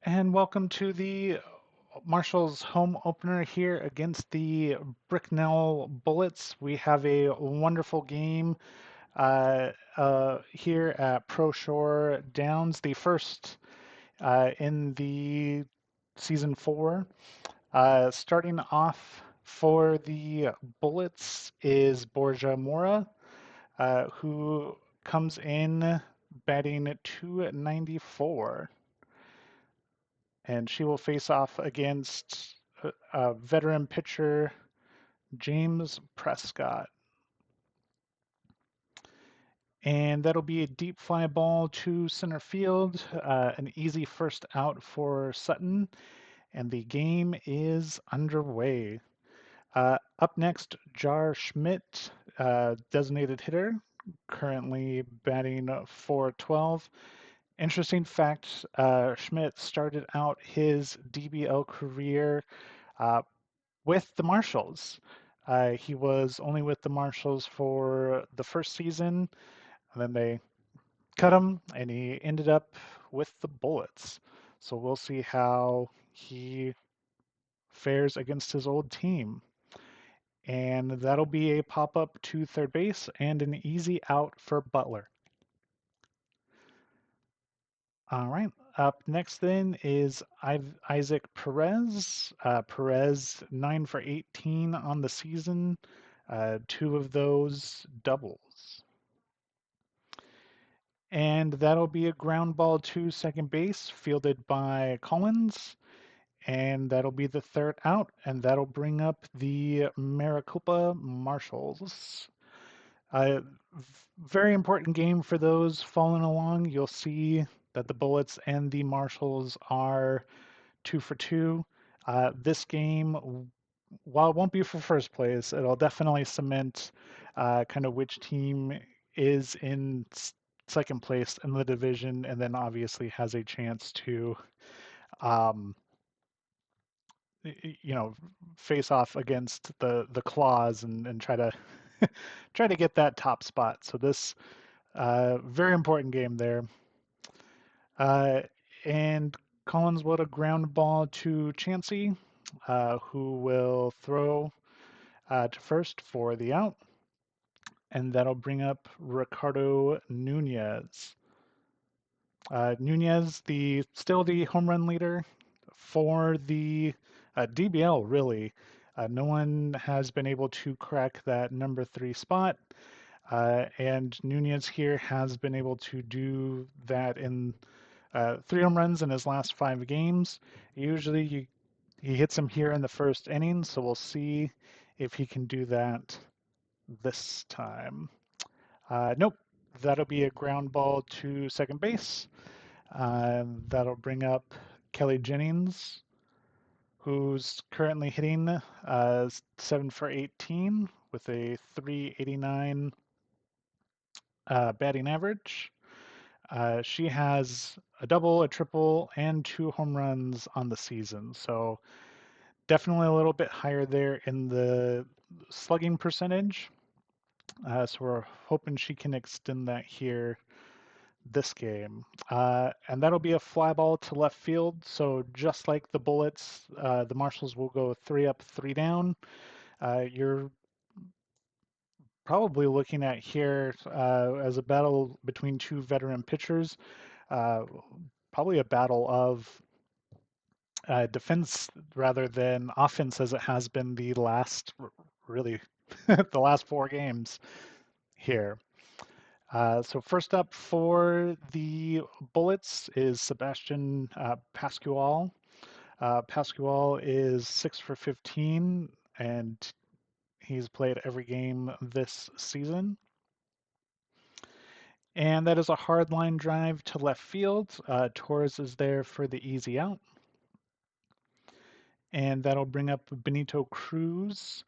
And welcome to the Marshals home opener here against the Bricknell Bullets. We have a wonderful game here at Pro Shore Downs, the first in the season 4. Starting off for the Bullets is Borja Mora, who comes in batting 294. And she will face off against veteran pitcher James Prescott. And that'll be a deep fly ball to center field, an easy first out for Sutton, and the game is underway. Up next, Jar Schmidt, designated hitter, currently batting 412. Interesting fact, Schmidt started out his DBL career uh, with the Marshals. He was only with the Marshals for the first season, and then they cut him, and he ended up with the Bullets. So we'll see how he fares against his old team. And that'll be a pop up to third base and an easy out for Butler. All right. Up next then is Isaac Perez. Perez 9 for 18 on the season, two of those doubles. And that'll be a ground ball to second base, fielded by Collins. And that'll be the third out, and that'll bring up the Maricopa Marshals. Uh, Very important game for those following along. You'll see that the Bullets and the Marshals are 2 for 2. This game, while it won't be for first place, it'll definitely cement kind of which team is in second place in the division, and then obviously has a chance to, um, face off against the Claws and try to try to get that top spot. So this very important game there. Uh, and Collins would a ground ball to Chansey, who will throw to first for the out. And that'll bring up Ricardo Nunez. Nunez, still the home run leader for the DBL, really. No one has been able to crack that number 3 spot. And Nunez here has been able to do that in 3 home runs in his last 5 games. Usually he hits them here in the first inning, so we'll see if he can do that this time. Nope, that'll be a ground ball to second base. That'll bring up Kelly Jennings, who's currently hitting 7 for 18 with a 389 batting average. She has a double, a triple, and 2 home runs on the season. So definitely a little bit higher there in the slugging percentage. So we're hoping she can extend that here this game. And that'll be a fly ball to left field. So just like the Bullets, the Marshals will go 3 up, 3 down. You're probably looking at here as a battle between 2 veteran pitchers. Uh, Probably a battle of defense rather than offense, as it has been the last, really, the last 4 games here. So first up for the Bullets is Sebastian Pascual. Pascual is 6 for 15, and he's played every game this season. And that is a hard line drive to left field. Torres is there for the easy out. And that'll bring up Benito Cruz.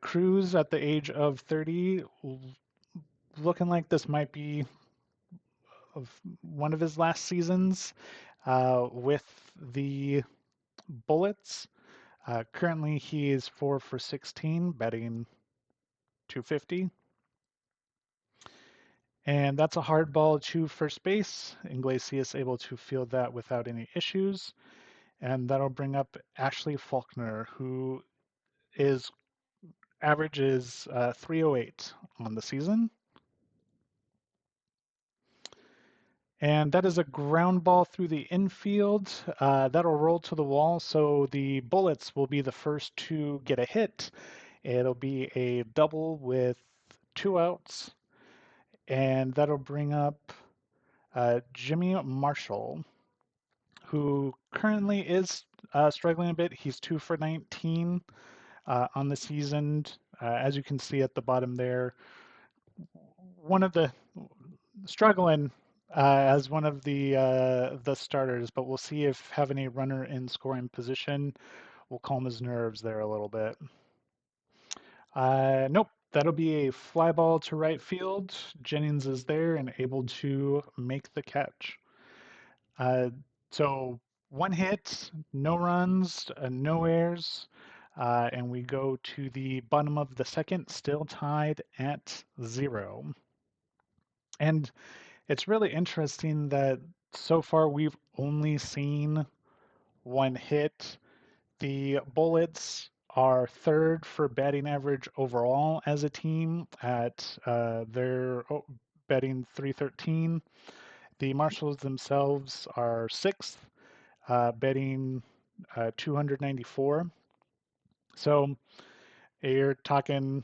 Cruz, at the age of 30, looking like this might be one of his last seasons with the Bullets. Currently, he is 4 for 16, batting 250. And that's a hard ball to first base. Iglesias able to field that without any issues. And that'll bring up Ashley Faulkner, who is averages 308 on the season. And that is a ground ball through the infield. That'll roll to the wall, so the Bullets will be the first to get a hit. It'll be a double with 2 outs, and that'll bring up Jimmy Marshall, who currently is struggling a bit. He's 2 for 19 on the season. As you can see at the bottom there, one of the struggling as one of the starters, but we'll see if having a runner in scoring position will calm his nerves there a little bit. Nope, that'll be a fly ball to right field. Jennings is there and able to make the catch. Uh, so 1 hit, no runs, no errors, and we go to the bottom of the second, still tied at 0. And it's really interesting that so far we've only seen 1 hit. The Bullets are third for batting average overall as a team at their batting 313. The Marshals themselves are sixth, batting 294. So you're talking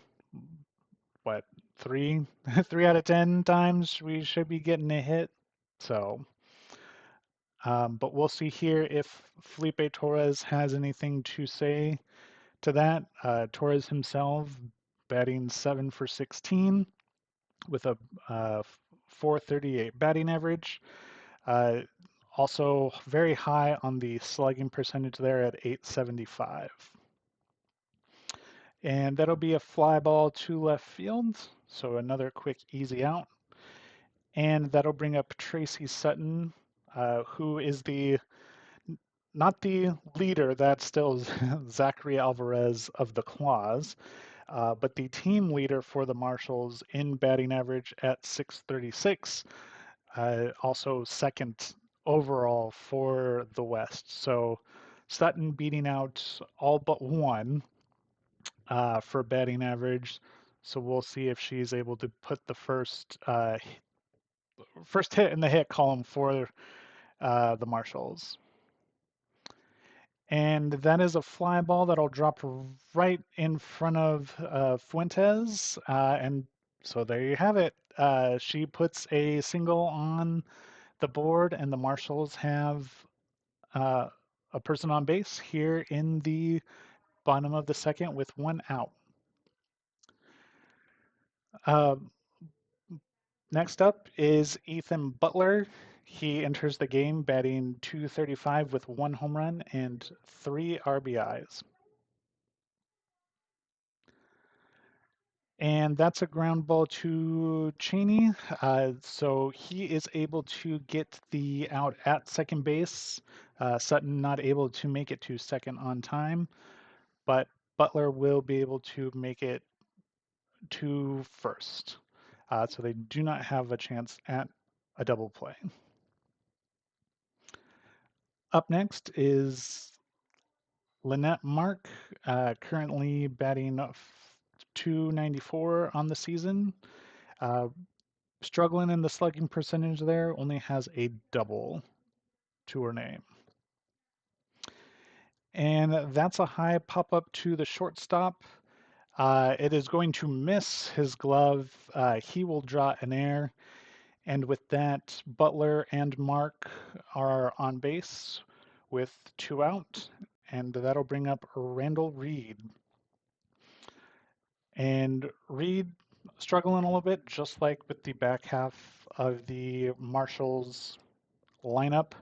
what, three 3 out of 10 times we should be getting a hit. So but we'll see here if Felipe Torres has anything to say to that. Torres himself batting 7 for 16 with a 438 batting average. Uh, Also very high on the slugging percentage there at 875. And that'll be a fly ball to left field. So another quick easy out. And that'll bring up Tracy Sutton, who is the not the leader, that's still Zachary Alvarez of the Claws, but the team leader for the Marshals in batting average at 636, also second overall for the West. So Sutton beating out all but one for batting average. So we'll see if she's able to put the first hit in the hit column for the Marshals. And that is a fly ball that'll drop right in front of Fuentes. And so there you have it. She puts a single on the board, and the Marshals have uh, a person on base here in the bottom of the second with 1 out. Uh, Next up is Ethan Butler. He enters the game batting 235 with 1 home run and 3 RBIs. And that's a ground ball to Cheney. So he is able to get the out at second base. Sutton not able to make it to second on time, but Butler will be able to make it to first. So they do not have a chance at a double play. Up next is Lynette Mark, currently batting 294 on the season. Uh, Struggling in the slugging percentage there, only has a double to her name. And that's a high pop up to the shortstop. It is going to miss his glove. He will draw an air. And with that, Butler and Mark are on base with 2 out. And that'll bring up Randall Reed. And Reed struggling a little bit, just like with the back half of the Marshals lineup.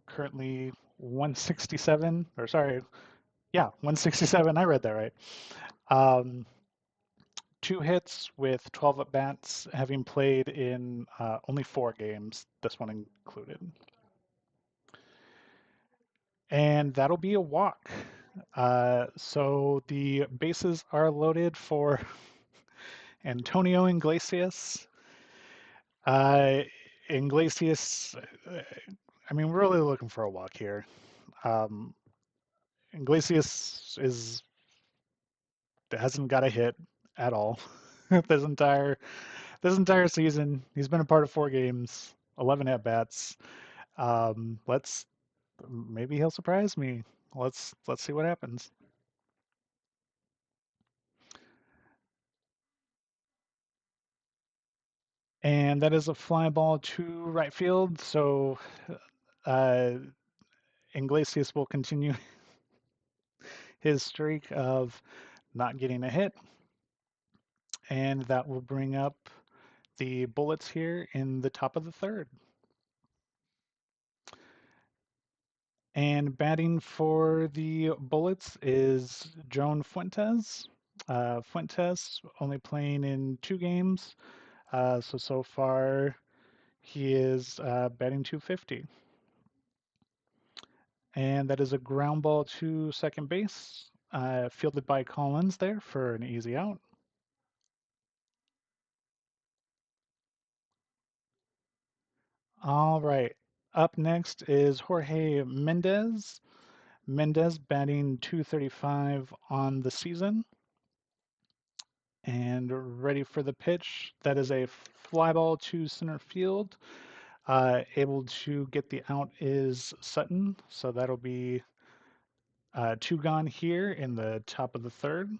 Currently 167, or sorry, yeah, 167. I read that right. Um, 2 hits with 12 at bats, having played in only 4 games, this one included. And that'll be a walk. So the bases are loaded for Antonio Iglesias. Uh, Iglesias, I mean, we're really looking for a walk here. Um, Iglesias hasn't got a hit at all this entire season. He's been a part of 4 games, 11 at bats. Let's maybe he'll surprise me. Let's see what happens. And that is a fly ball to right field. So uh, Iglesias will continue his streak of not getting a hit, and that will bring up the Bullets here in the top of the third. And batting for the Bullets is Joan Fuentes. Fuentes only playing in 2 games, so far he is batting 250. And that is a ground ball to second base, fielded by Collins there for an easy out. All right. Up next is Jorge Mendez. Mendez batting 235 on the season and ready for the pitch. That is a fly ball to center field. Able to get the out is Sutton, so that'll be 2 gone here in the top of the third,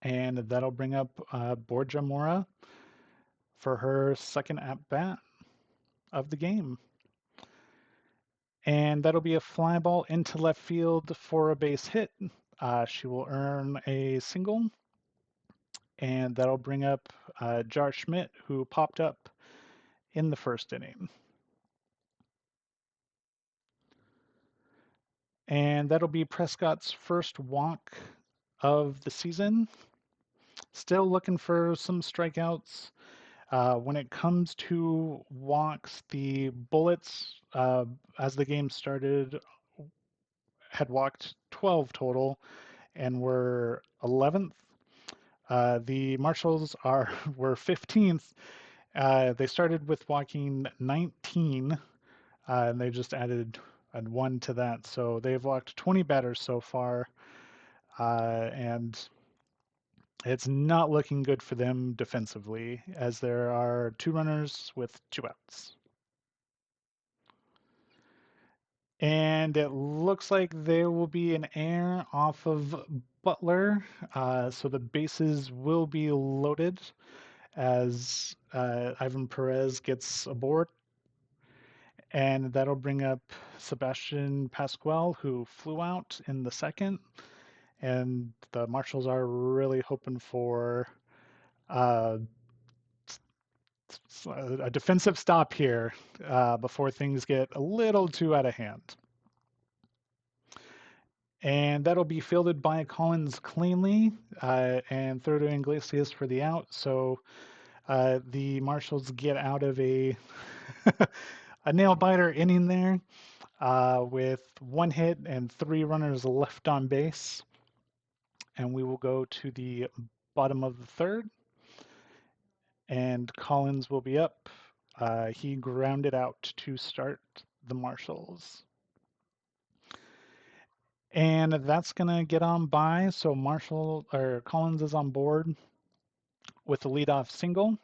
and that'll bring up Borja Mora for her second at bat of the game. And that'll be a fly ball into left field for a base hit. She will earn a single, and that'll bring up Jar Schmidt, who popped up in the first inning. And that'll be Prescott's first walk of the season. Still looking for some strikeouts. When it comes to walks, the Bullets, as the game started, had walked 12 total and were 11th. The Marshals are were 15th. They started with walking 19, and they just added a 1 to that. So they've walked 20 batters so far, and it's not looking good for them defensively, as there are 2 runners with 2 outs. And it looks like there will be an error off of Butler, so the bases will be loaded as Ivan Perez gets aboard, and that'll bring up Sebastian Pascual, who flew out in the second. And the Marshals are really hoping for uh, a defensive stop here before things get a little too out of hand. And that'll be fielded by Collins cleanly and throw to Iglesias for the out. So the Marshals get out of a a nail biter inning there with 1 hit and 3 runners left on base. And we will go to the bottom of the third, and Collins will be up. He grounded out to start the Marshals. And that's going to get on by. So Marshall or Collins is on board with the leadoff single,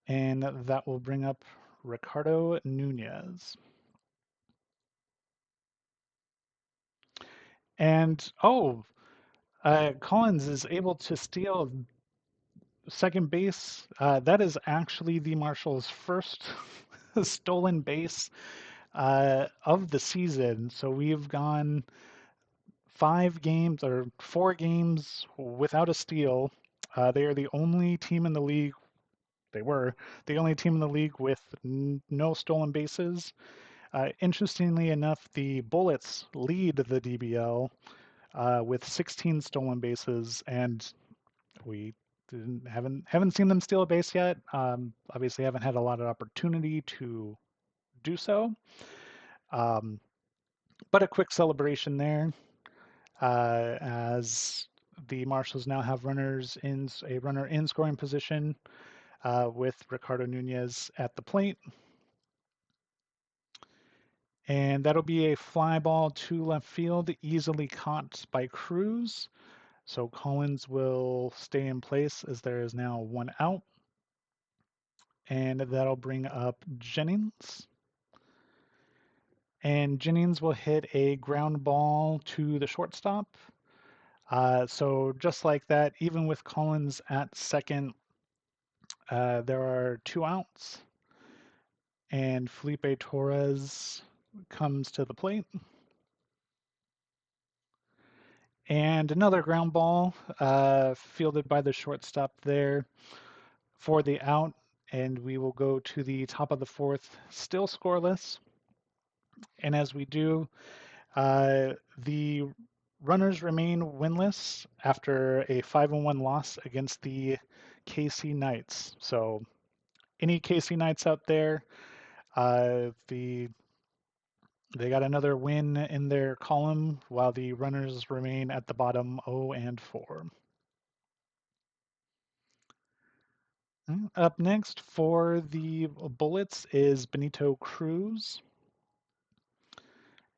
and that will bring up Ricardo Nunez. And Collins is able to steal second base. That is actually the Marshals' first stolen base of the season. So we've gone 5 games or 4 games without a steal. They are the only team in the league. They were the only team in the league with no stolen bases. Interestingly enough, the Bullets lead the DBL with 16 stolen bases, and we haven't seen them steal a base yet. Obviously, haven't had a lot of opportunity to do so. Um, but a quick celebration there, as the Marshals now have runners in a runner in scoring position. with Ricardo Nunez at the plate. And that'll be a fly ball to left field, easily caught by Cruz. So Collins will stay in place as there is now one out. And that'll bring up Jennings. And Jennings will hit a ground ball to the shortstop. So just like that, even with Collins at second, there are two outs. And Felipe Torres comes to the plate. And another ground ball fielded by the shortstop there for the out. And we will go to the top of the fourth, still scoreless. And as we do, the runners remain winless after a 5-1 loss against the KC Knights. So, any KC Knights out there, they got another win in their column, while the runners remain at the bottom 0-4. Up next for the Bullets is Benito Cruz.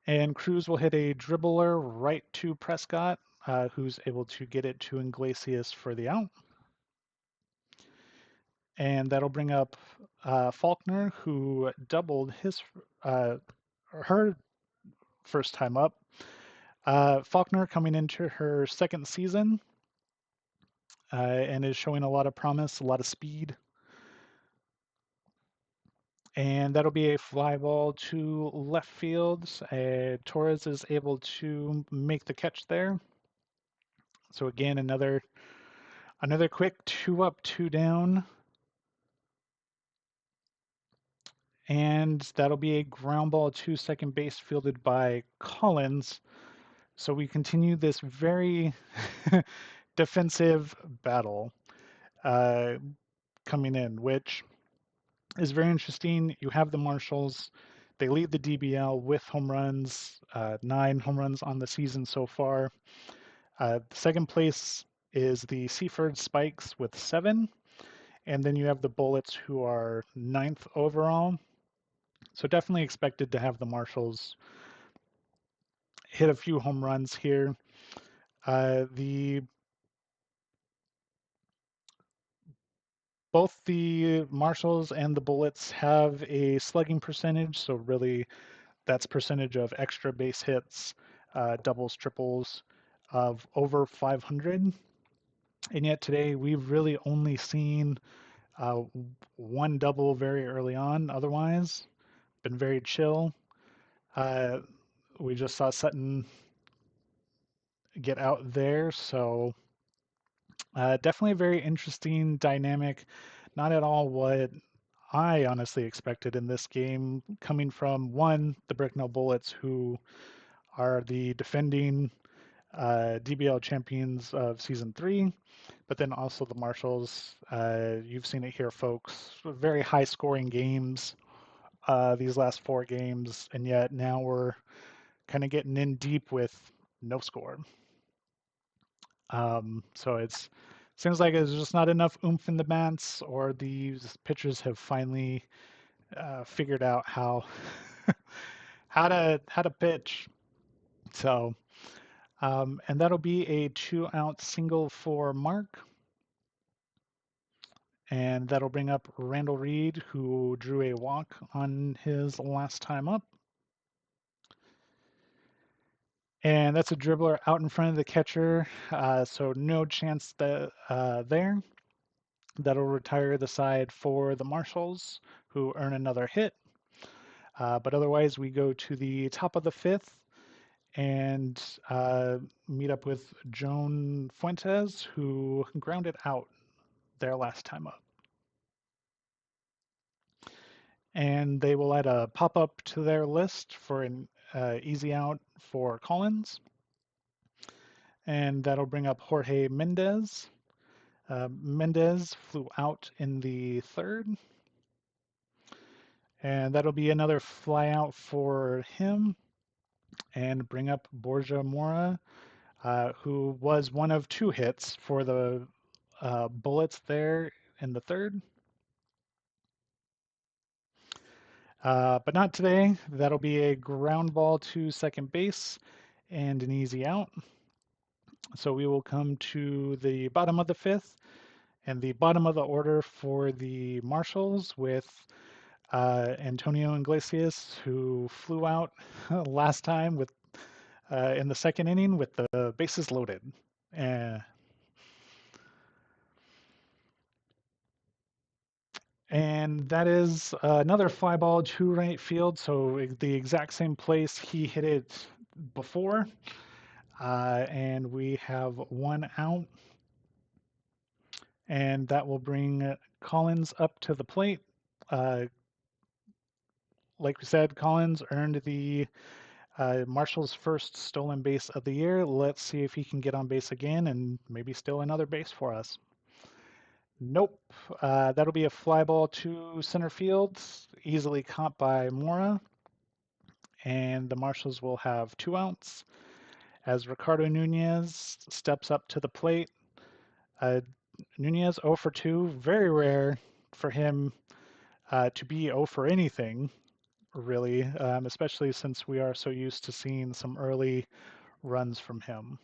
And Cruz will hit a dribbler right to Prescott, who's able to get it to Iglesias for the out. And that'll bring up Faulkner, who doubled her first time up. Faulkner coming into her second season and is showing a lot of promise, a lot of speed. And that'll be a fly ball to left field. Torres is able to make the catch there. So again, another quick 2 up, 2 down. And that'll be a ground ball to second base fielded by Collins. So we continue this very defensive battle coming in, which is very interesting. You have the Marshals. They lead the DBL with home runs, 9 home runs on the season so far. Second place is the Seaford Spikes with 7. And then you have the Bullets, who are 9th overall. So definitely expected to have the Marshals hit a few home runs here. The Both the Marshals and the Bullets have a slugging percentage, so really that's percentage of extra base hits, doubles, triples of over 500. And yet today we've really only seen one double very early on. Otherwise, been very chill. Uh, we just saw Sutton get out there, so definitely a very interesting dynamic. Not at all what I honestly expected in this game, coming from one, the Bricknell Bullets, who are the defending DBL champions of season 3, but then also the Marshals. You've seen it here, folks. Very high scoring games these last 4 games, and yet now we're kind of getting in deep with no score. So it seems like there's just not enough oomph in the bats, or these pitchers have finally figured out how how to pitch. So and that'll be a 2-out single for Mark, and that'll bring up Randall Reed, who drew a walk on his last time up. And that's a dribbler out in front of the catcher, so no chance that there. That'll retire the side for the Marshals, who earn another hit. But otherwise, we go to the top of the 5th and meet up with Joan Fuentes, who grounded out their last time up. And they will add a pop-up to their list for an easy out for Collins. And that'll bring up Jorge Mendez. Mendez flew out in the 3rd. And that'll be another fly out for him, and bring up Borja Mora, who was one of 2 hits for the Bullets there in the 3rd. But not today. That'll be a ground ball to second base and an easy out. So we will come to the bottom of the fifth and the bottom of the order for the Marshals with Antonio Iglesias, who flew out last time with in the second inning with the bases loaded. Uh, and that is another fly ball to right field. So the exact same place he hit it before. And we have one out. And that will bring Collins up to the plate. Uh, like we said, Collins earned the Marshall's first stolen base of the year. Let's see if he can get on base again and maybe steal another base for us. Nope. That'll be a fly ball to center field, easily caught by Mora. And the Marshals will have 2 outs as Ricardo Nunez steps up to the plate. Uh, Nunez 0 for 2. Very rare for him to be 0 for anything, really, especially since we are so used to seeing some early runs from him.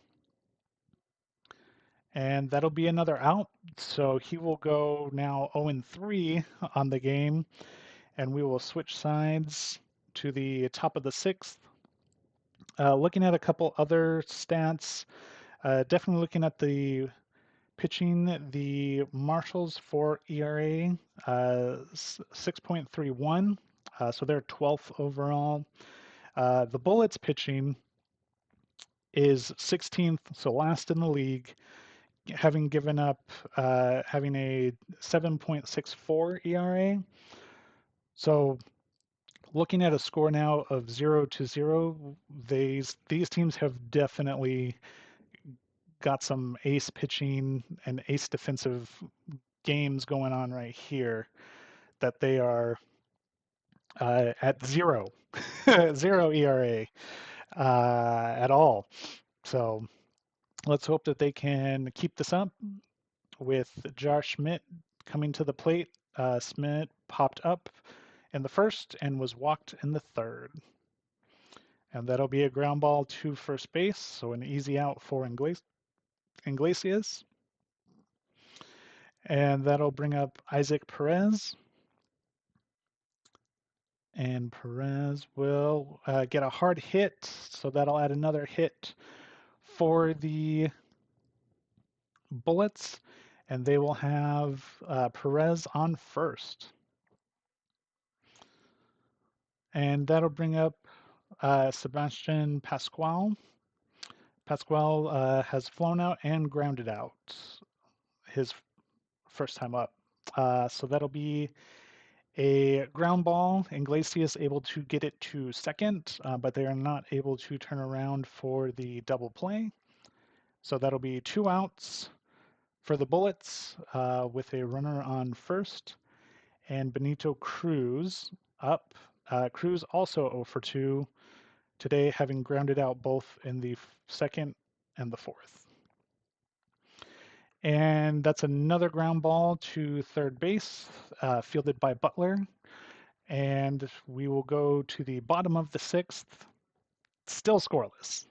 And that'll be another out. So he will go now 0-3 on the game, and we will switch sides to the top of the sixth. Looking at a couple other stats, definitely looking at the pitching, the Marshals for ERA 6.31, so they're 12th overall. The Bullets pitching is 16th, so last in the league, having given up having a 7.64 ERA. So looking at a score now of 0-0, these teams have definitely got some ace pitching and ace defensive games going on right here that they are at zero, zero ERA at all. So let's hope that they can keep this up with Josh Schmidt coming to the plate. Schmidt popped up in the first and was walked in the third. And that'll be a ground ball to first base, so an easy out for Iglesias. And that'll bring up Isaac Perez. And Perez will get a hard hit, so that'll add another hit for the Bullets, and they will have Perez on first. And that'll bring up Sebastian Pascual. Pascual has flown out and grounded out his first time up. So that'll be a ground ball. Iglesias able to get it to second, but they are not able to turn around for the double play. So that'll be 2 outs for the Bullets with a runner on first. And Benito Cruz up. Cruz also 0 for 2 today, having grounded out both in the second and the fourth. And that's another ground ball to third base, fielded by Butler. And we will go to the bottom of the sixth, still scoreless.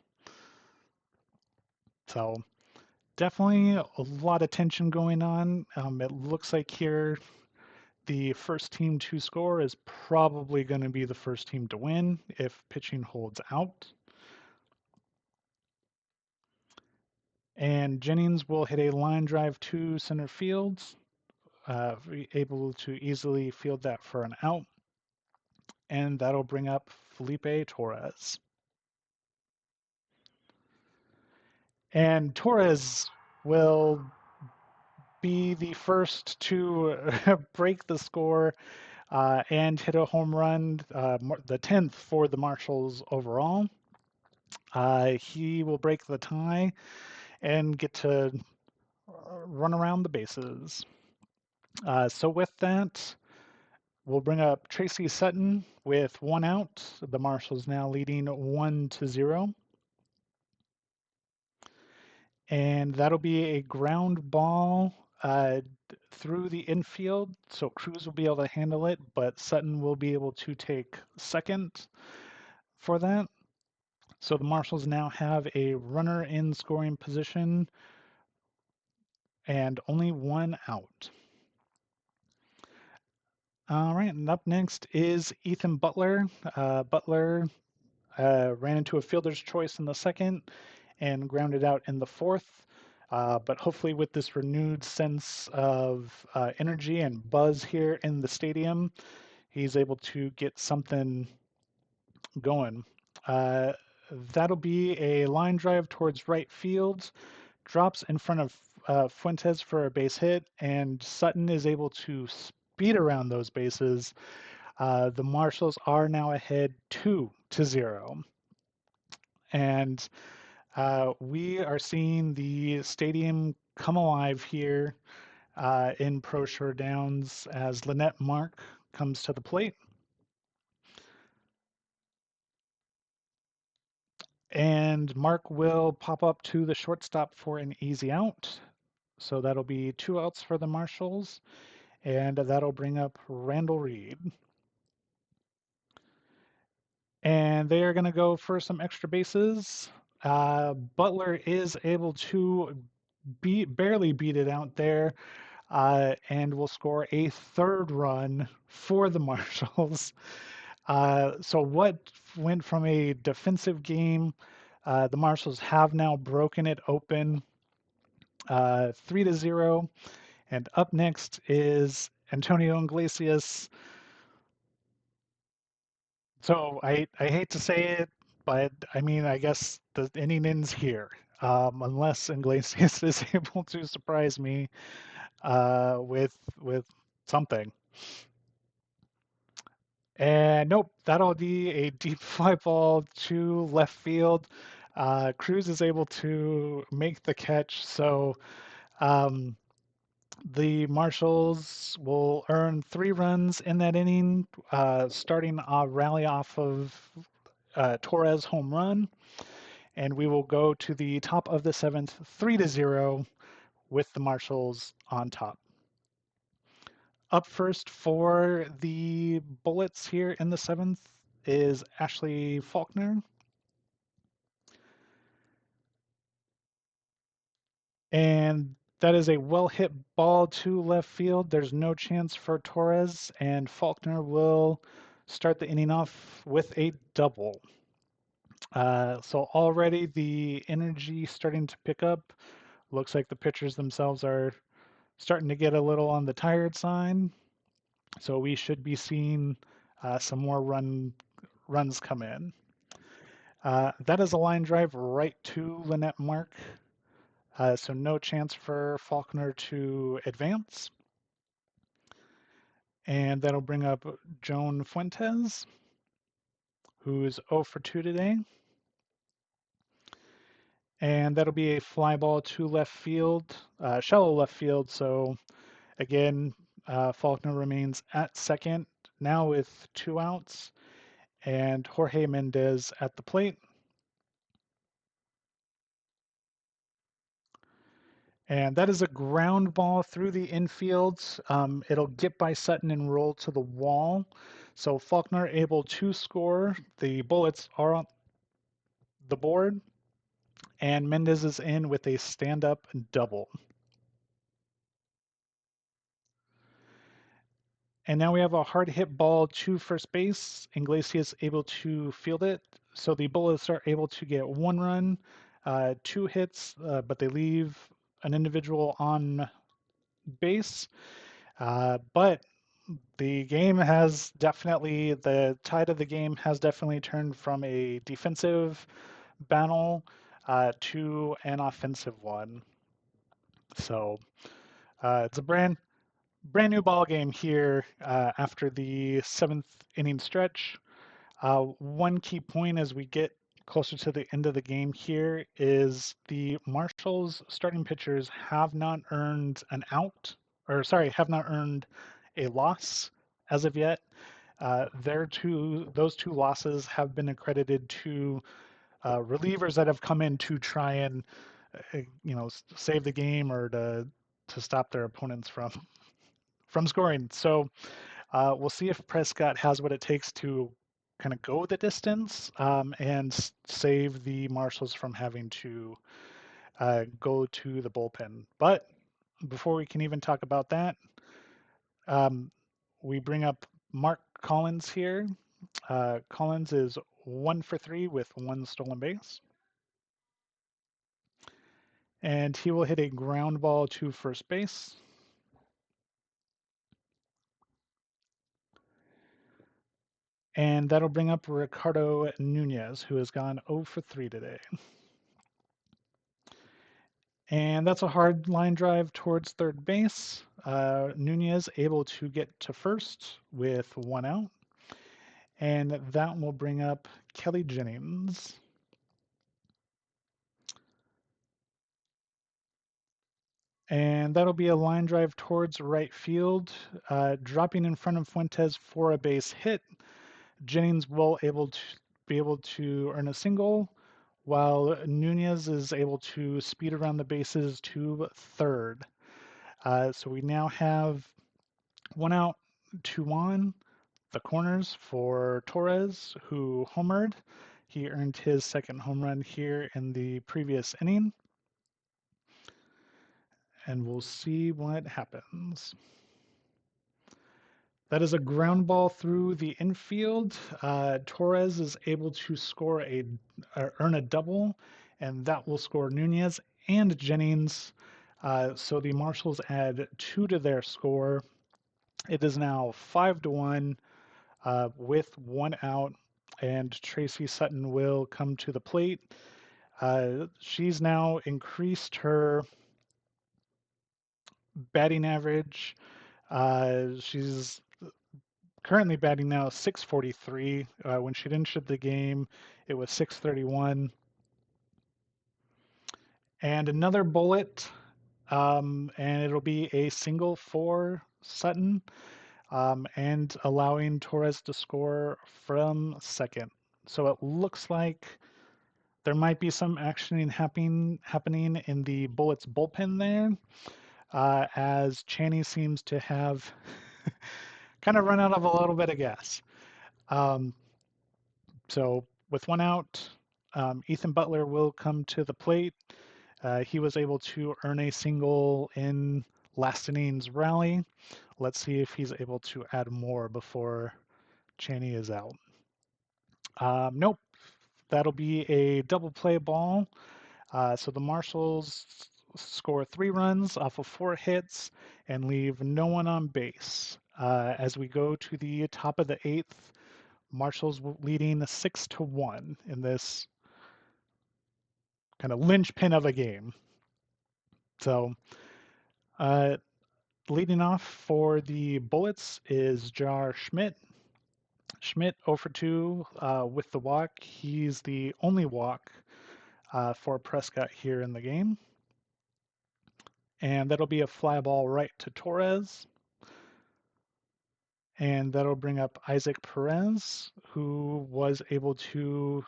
So definitely a lot of tension going on. It looks like here the first team to score is probably going to be the first team to win if pitching holds out. And Jennings will hit a line drive to center field, able to easily field that for an out. And that'll bring up Felipe Torres. And Torres will be the first to break the score and hit a home run, the 10th for the Marshals overall. He will break the tie and get to run around the bases. So with that, we'll bring up Tracy Sutton with 1 out. The Marshals now leading 1-0. And that'll be a ground ball through the infield, so Cruz will be able to handle it, but Sutton will be able to take second for that. So the Marshals now have a runner in scoring position and only one out. All right, and up next is Ethan Butler. Butler ran into a fielder's choice in the second and grounded out in the fourth. But hopefully, with this renewed sense of energy and buzz here in the stadium, he's able to get something going. Uh, that'll be a line drive towards right field, drops in front of Fuentes for a base hit, and Sutton is able to speed around those bases. The Marshals are now ahead 2-0. And we are seeing the stadium come alive here in Pro Shore Downs as Lynette Mark comes to the plate. And Mark will pop up to the shortstop for an easy out. So that'll be 2 outs for the Marshals, and that'll bring up Randall Reed. And they are going to go for some extra bases. Butler is able to barely beat it out there and will score a third run for the Marshals. So what went from a defensive game, the Marshals have now broken it open 3-0. And up next is Antonio Iglesias. So I hate to say it, but I mean, I guess the inning ends here. Unless Iglesias is able to surprise me with something. And nope, that'll be a deep fly ball to left field. Cruz is able to make the catch, so um, the Marshals will earn 3 runs in that inning, starting a rally off of Torres' home run, and we will go to the top of the seventh, 3-0, with the Marshals on top. Up first for the Bullets here in the seventh is Ashley Faulkner. And that is a well hit ball to left field. There's no chance for Torres, and Faulkner will start the inning off with a double. So already the energy starting to pick up. Looks like the pitchers themselves are starting to get a little on the tired side. So we should be seeing some more runs come in. That is a line drive right to Lynette Mark. So no chance for Faulkner to advance. And that'll bring up Joan Fuentes, who's 0 for 2 today. And that'll be a fly ball to left field, shallow left field. So again, Faulkner remains at second, now with 2 outs, and Jorge Mendez at the plate. And that is a ground ball through the infield. It'll get by Sutton and roll to the wall. So Faulkner able to score. The Bullets are on the board, and Mendez is in with a stand-up double. And now we have a hard hit ball to first base. Iglesias able to field it. So the Bullets are able to get 1 run, 2 hits, but they leave an individual on base. But the tide of the game has definitely turned from a defensive battle to an offensive one. So it's a brand new ball game here after the seventh inning stretch. One key point as we get closer to the end of the game here is the Marshals starting pitchers have not earned have not earned a loss as of yet. Those 2 losses have been accredited to relievers that have come in to try and save the game or to stop their opponents from from scoring. So we'll see if Prescott has what it takes to kind of go the distance and save the Marshals from having to go to the bullpen. But before we can even talk about that, um, we bring up Mark Collins here. Collins is 1 for 3 with 1 stolen base. And he will hit a ground ball to first base. And that'll bring up Ricardo Nunez, who has gone 0 for 3 today. And that's a hard line drive towards third base. Nunez able to get to first with 1 out. And that will bring up Kelly Jennings. And that'll be a line drive towards right field, dropping in front of Fuentes for a base hit. Jennings will be able to earn a single, while Nunez is able to speed around the bases to third. So we now have 1 out, 2 on. The corners for Torres, who homered. He earned his second home run here in the previous inning. And we'll see what happens. That is a ground ball through the infield. Torres is able to earn a double, and that will score Nunez and Jennings. So the Marshals add 2 to their score. It is now 5-1 with 1 out, and Tracy Sutton will come to the plate. She's now increased her batting average. She's currently batting now 643. When she entered the game, it was 631. And another bullet, and it'll be a single for Sutton, and allowing Torres to score from second. So it looks like there might be some action happening in the Bullets bullpen there, as Chaney seems to have kind of run out of a little bit of gas. So with 1 out, Ethan Butler will come to the plate. He was able to earn a single in last inning's rally. Let's see if he's able to add more before Chaney is out. Nope, that'll be a double play ball. So the Marshals score 3 runs off of 4 hits and leave no one on base. As we go to the top of the 8th, Marshals leading 6-1 in this kind of linchpin of a game. So leading off for the Bullets is Jar Schmidt. Schmidt 0 for 2 with the walk. He's the only walk for Prescott here in the game. And that'll be a fly ball right to Torres. And that'll bring up Isaac Perez, who was able to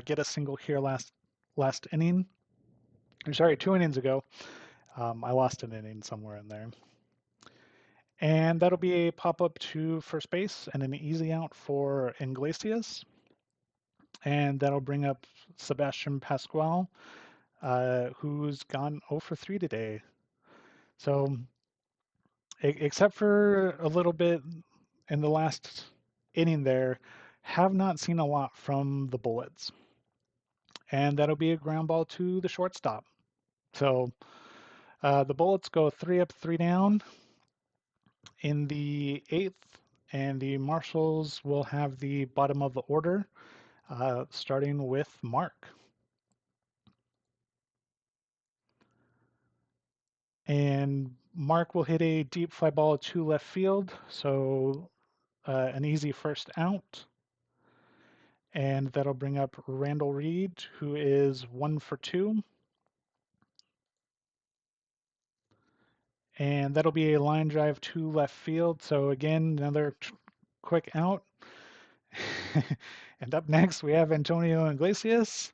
get a single here last inning. Sorry, 2 innings ago. I lost an inning somewhere in there. And that'll be a pop-up to first base and an easy out for Iglesias. And that'll bring up Sebastian Pascual, who's gone 0 for 3 today. So except for a little bit in the last inning there, have not seen a lot from the Bullets. And that'll be a ground ball to the shortstop. So the Bullets go 3 up, 3 down in the 8th, and the Marshals will have the bottom of the order, starting with Mark. And Mark will hit a deep fly ball to left field, so an easy first out. And that'll bring up Randall Reed, who is 1 for 2. And that'll be a line drive to left field. So again, another quick out. And up next, we have Antonio Iglesias.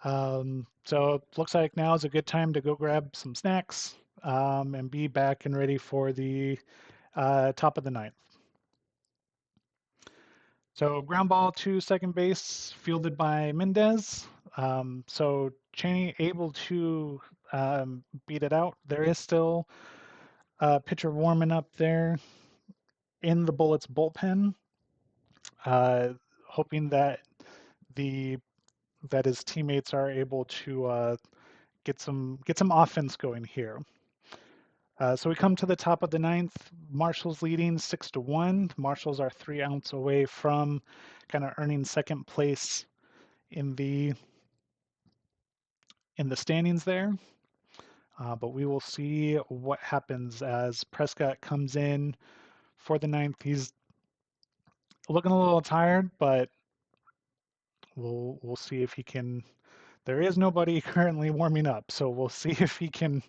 So it looks like now is a good time to go grab some snacks and be back and ready for the top of the ninth. So ground ball to second base, fielded by Mendez. So Cheney able to beat it out. There is still a pitcher warming up there in the Bullets bullpen, uh, hoping that the that his teammates are able to get some offense going here. So we come to the top of the ninth. Marshals leading 6-1. Marshals are 3 outs away from kind of earning second place in the standings there. But we will see what happens as Prescott comes in for the ninth. He's looking a little tired, but we'll see if he can. There is nobody currently warming up, so we'll see if he can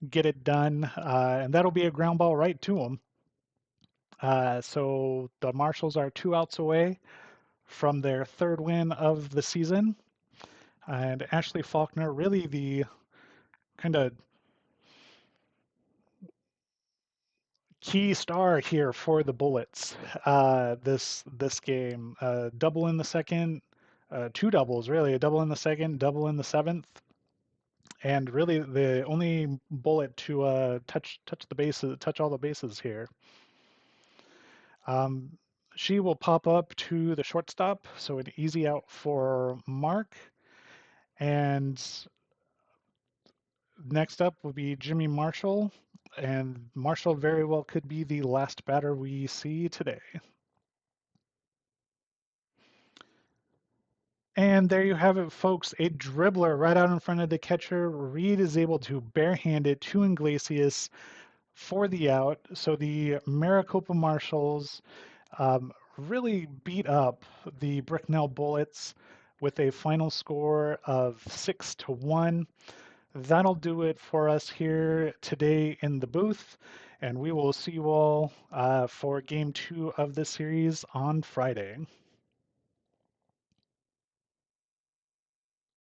get it done, and that'll be a ground ball right to him. So the Marshals are 2 outs away from their third win of the season, and Ashley Faulkner, really the kind of key star here for the Bullets. This game, double in the second, two doubles really, a double in the second, double in the seventh, and really the only Bullet to touch the bases, touch all the bases here. Um, she will pop up to the shortstop, so an easy out for Mark. And next up will be Jimmy Marshall, and Marshall very well could be the last batter we see today. And there you have it, folks. A dribbler right out in front of the catcher. Reed is able to barehand it to Iglesias for the out. So the Maricopa Marshals really beat up the Bricknell Bullets with a final score of 6-1. That'll do it for us here today in the booth, and we will see you all for game 2 of this series on Friday.